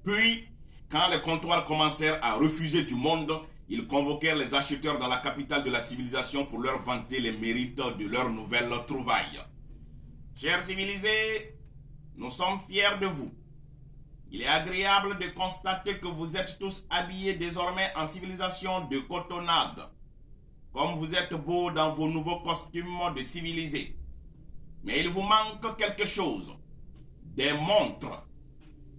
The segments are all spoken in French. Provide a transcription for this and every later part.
Puis, quand les comptoirs commencèrent à refuser du monde, ils convoquèrent les acheteurs dans la capitale de la civilisation pour leur vanter les mérites de leurs nouvelles trouvailles. Chers civilisés, nous sommes fiers de vous. Il est agréable de constater que vous êtes tous habillés désormais en civilisation de cotonnade. Comme vous êtes beaux dans vos nouveaux costumes de civilisés. Mais il vous manque quelque chose. Des montres.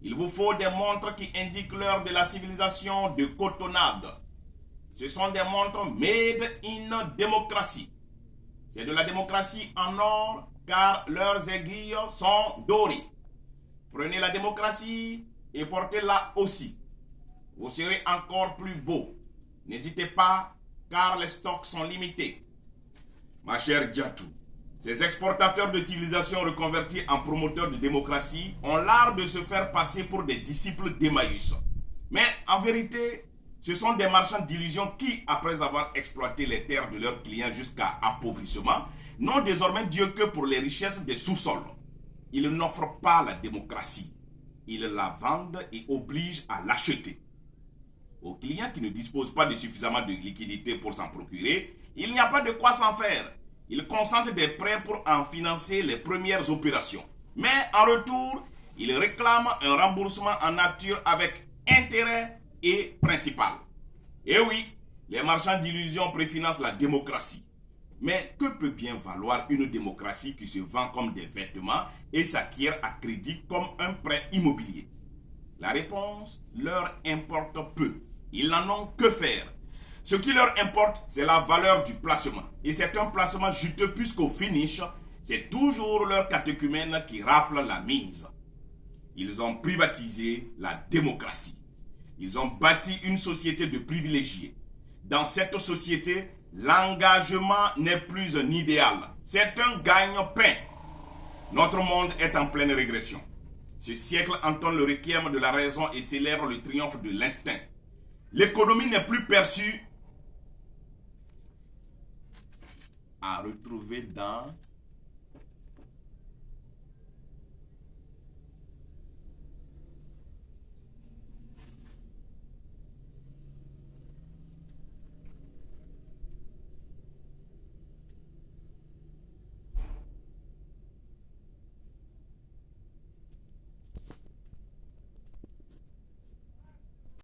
Il vous faut des montres qui indiquent l'heure de la civilisation de cotonnade. Ce sont des montres made in démocratie. C'est de la démocratie en or car leurs aiguilles sont dorées. Prenez la démocratie et portez-la aussi. Vous serez encore plus beau. N'hésitez pas car les stocks sont limités. Ma chère Diatou, ces exportateurs de civilisation reconvertis en promoteurs de démocratie ont l'art de se faire passer pour des disciples d'Emmaüs. Mais en vérité, ce sont des marchands d'illusions qui, après avoir exploité les terres de leurs clients jusqu'à appauvrissement, n'ont désormais Dieu que pour les richesses des sous-sols. Ils n'offrent pas la démocratie. Ils la vendent et obligent à l'acheter. Aux clients qui ne disposent pas de suffisamment de liquidités pour s'en procurer, il n'y a pas de quoi s'en faire. Ils consentent des prêts pour en financer les premières opérations. Mais en retour, ils réclament un remboursement en nature avec intérêt et principal. Et oui, les marchands d'illusions préfinancent la démocratie. Mais que peut bien valoir une démocratie qui se vend comme des vêtements et s'acquiert à crédit comme un prêt immobilier? La réponse leur importe peu. Ils n'en ont que faire. Ce qui leur importe, c'est la valeur du placement. Et c'est un placement juteux puisqu'au finish, c'est toujours leur catéchumène qui rafle la mise. Ils ont privatisé la démocratie. Ils ont bâti une société de privilégiés. Dans cette société, l'engagement n'est plus un idéal. C'est un gagne-pain. Notre monde est en pleine régression. Ce siècle entonne le requiem de la raison et célèbre le triomphe de l'instinct. L'économie n'est plus perçue à retrouver dans